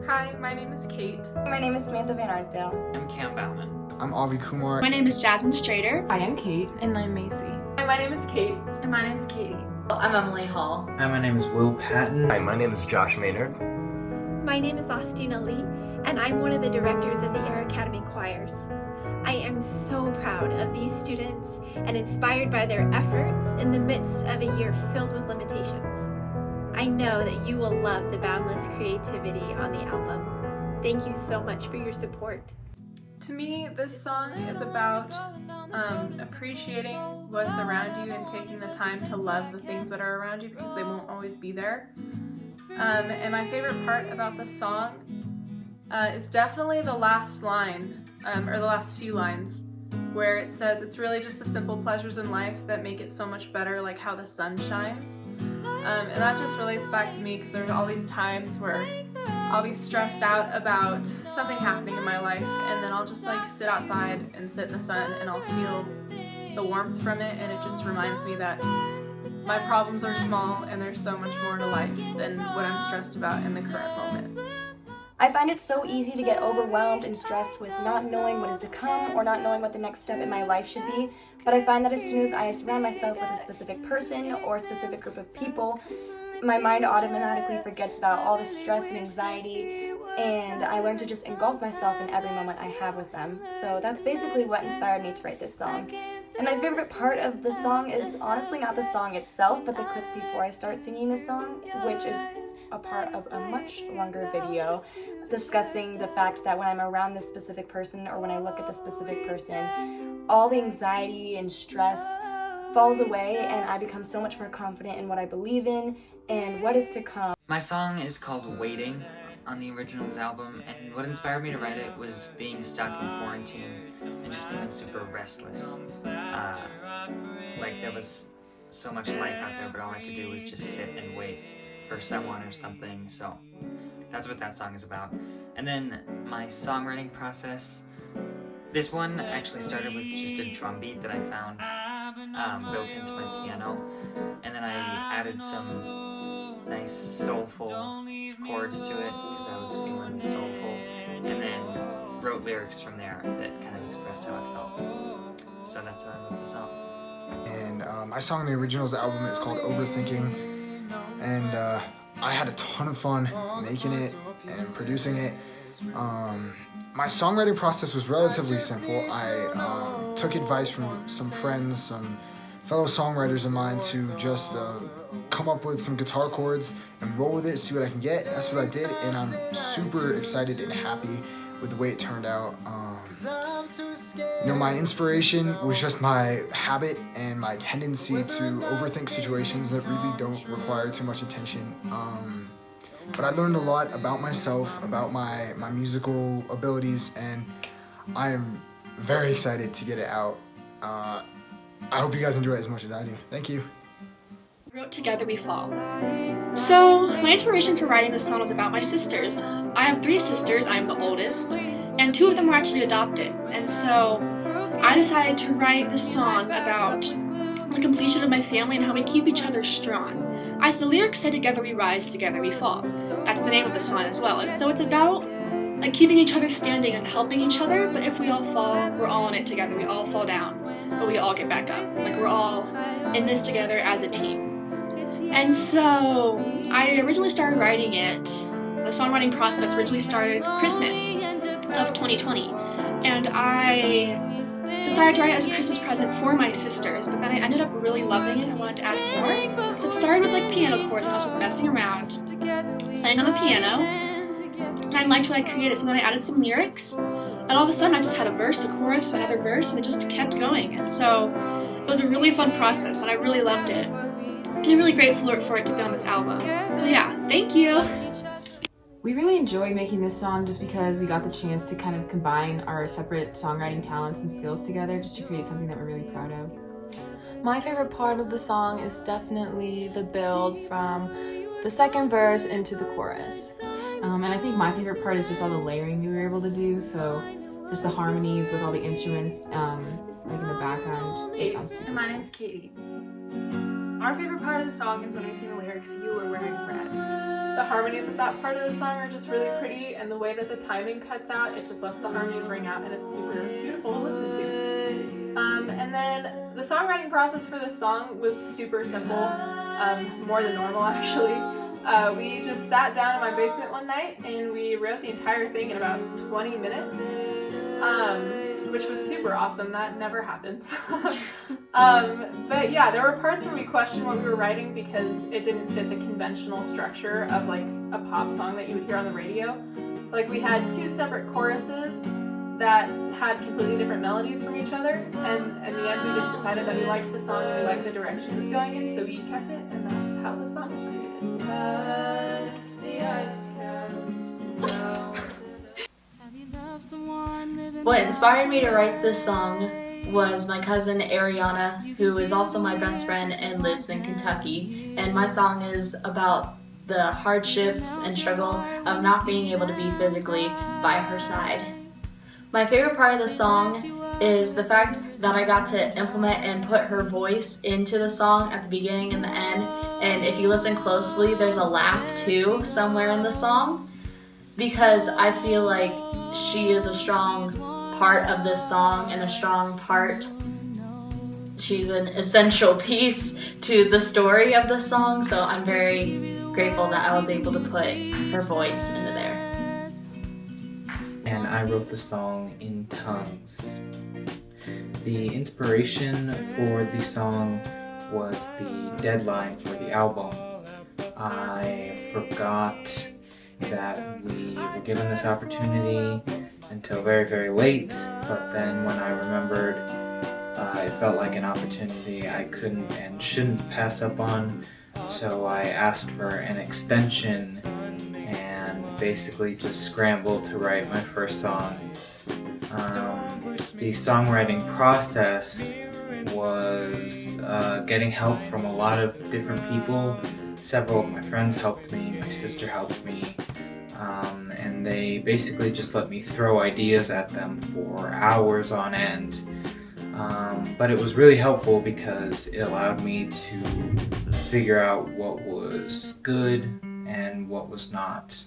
Hi, my name is Kate. My name is Samantha Van Arsdale. I'm Cam Bauman. I'm Avi Kumar. My name is Jasmine Strader. Hi, I'm Kate. And I'm Macy. Hi, my name is Kate. And my name is Katie. I'm Emily Hall. Hi, my name is Will Patton. Hi, my name is Josh Maynard. My name is Austina Lee, and I'm one of the directors of the Air Academy Choirs. I am so proud of these students and inspired by their efforts in the midst of a year filled with limitations. I know that you will love the boundless creativity on the album. Thank you so much for your support. To me, this song is about appreciating what's around you and taking the time to love the things that are around you because they won't always be there. And my favorite part about the song is definitely the last line, or the last few lines, where it says it's really just the simple pleasures in life that make it so much better, like how the sun shines. And that just relates back to me because there's all these times where I'll be stressed out about something happening in my life, and then I'll just like sit outside and sit in the sun and I'll feel the warmth from it, and it just reminds me that my problems are small and there's so much more to life than what I'm stressed about in the current moment. I find it so easy to get overwhelmed and stressed with not knowing what is to come or not knowing what the next step in my life should be, but I find that as soon as I surround myself with a specific person or a specific group of people, my mind automatically forgets about all the stress and anxiety, and I learn to just engulf myself in every moment I have with them. So that's basically what inspired me to write this song. And my favorite part of the song is honestly not the song itself, but the clips before I start singing the song, which is a part of a much longer video discussing the fact that when I'm around this specific person or when I look at this specific person, all the anxiety and stress falls away and I become so much more confident in what I believe in and what is to come. My song is called Waiting on the Originals album, and what inspired me to write it was being stuck in quarantine and just feeling super restless. Like there was so much life out there, but all I could do was just sit and wait for someone or something, so that's what that song is about. And then my songwriting process, this one actually started with just a drum beat that I found built into my piano, and then I added some nice soulful chords to it because I was feeling soulful, and then wrote lyrics from there that kind of expressed how I felt. So that's how I wrote the song. And my song on the Originals album is called Overthinking, and I had a ton of fun making it and producing it. My songwriting process was relatively simple. I took advice from some friends, some fellow songwriters of mine to just come up with some guitar chords and roll with it, see what I can get. That's what I did, and I'm super excited and happy with the way it turned out. My inspiration was just my habit and my tendency to overthink situations that really don't require too much attention. But I learned a lot about myself, about my musical abilities, and I am very excited to get it out. I hope you guys enjoy it as much as I do. Thank you. I wrote Together We Fall. So, my inspiration for writing this song was about my sisters. I have 3 sisters, I'm the oldest, and 2 of them were actually adopted. And so, I decided to write this song about the completion of my family and how we keep each other strong. As the lyrics say, together we rise, together we fall. That's the name of the song as well. And so it's about like keeping each other standing and helping each other, but if we all fall, we're all in it together. We all fall down, but we all get back up. Like we're all in this together as a team. And so I originally started writing it, the songwriting process originally started Christmas of 2020. And I decided to write it as a Christmas present for my sisters, but then I ended up really loving it. I wanted to add more. So it started with like piano chords, and I was just messing around, playing on the piano, and I liked what I created, so then I added some lyrics, and all of a sudden I just had a verse, a chorus, another verse, and it just kept going. And so it was a really fun process, and I really loved it. And I'm really grateful for it to be on this album. So yeah, thank you! We really enjoyed making this song just because we got the chance to kind of combine our separate songwriting talents and skills together just to create something that we're really proud of. My favorite part of the song is definitely the build from the second verse into the chorus. And I think my favorite part is just all the layering we were able to do, so just the harmonies with all the instruments like in the background. It sounds super And my name is Katie. Our favorite part of the song is when we sing the lyrics, "You were wearing red." The harmonies of that part of the song are just really pretty, and the way that the timing cuts out, it just lets the harmonies ring out, and it's super beautiful to listen to. And then the songwriting process for this song was super simple, more than normal actually. We just sat down in my basement one night and we wrote the entire thing in about 20 minutes, which was super awesome. That never happens. But yeah, there were parts where we questioned what we were writing because it didn't fit the conventional structure of like a pop song that you would hear on the radio. Like we had 2 separate choruses that had completely different melodies from each other, and in the end we just decided that we liked the song and we liked the direction it was going in, so we kept it, and that's how the song was created. What inspired me to write this song was my cousin Ariana, who is also my best friend and lives in Kentucky, and my song is about the hardships and struggle of not being able to be physically by her side. My favorite part of the song is the fact that I got to implement and put her voice into the song at the beginning and the end, and if you listen closely, there's a laugh too somewhere in the song, because I feel like she is a strong part of this song and a strong part. She's an essential piece to the story of the song, so I'm very grateful that I was able to put her voice into there. And I wrote the song in tongues. The inspiration for the song was the deadline for the album. I forgot that we were given this opportunity until very, very late, but then when I remembered, it felt like an opportunity I couldn't and shouldn't pass up on, so I asked for an extension and basically just scrambled to write my first song. The songwriting process was getting help from a lot of different people. Several of my friends helped me, my sister helped me, and they basically just let me throw ideas at them for hours on end. But it was really helpful because it allowed me to figure out what was good and what was not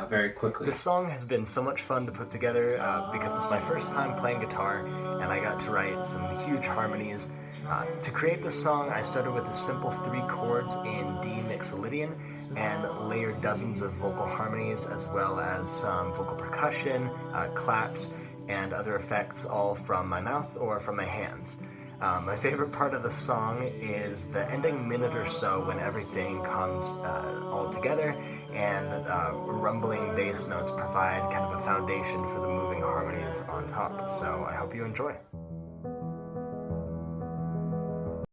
very quickly. This song has been so much fun to put together because it's my first time playing guitar and I got to write some huge harmonies. To create this song, I started with a simple 3 chords in D mixolydian and layered dozens of vocal harmonies as well as some vocal percussion, claps, and other effects, all from my mouth or from my hands. My favorite part of the song is the ending minute or so when everything comes all together and rumbling bass notes provide kind of a foundation for the moving harmonies on top. So I hope you enjoy.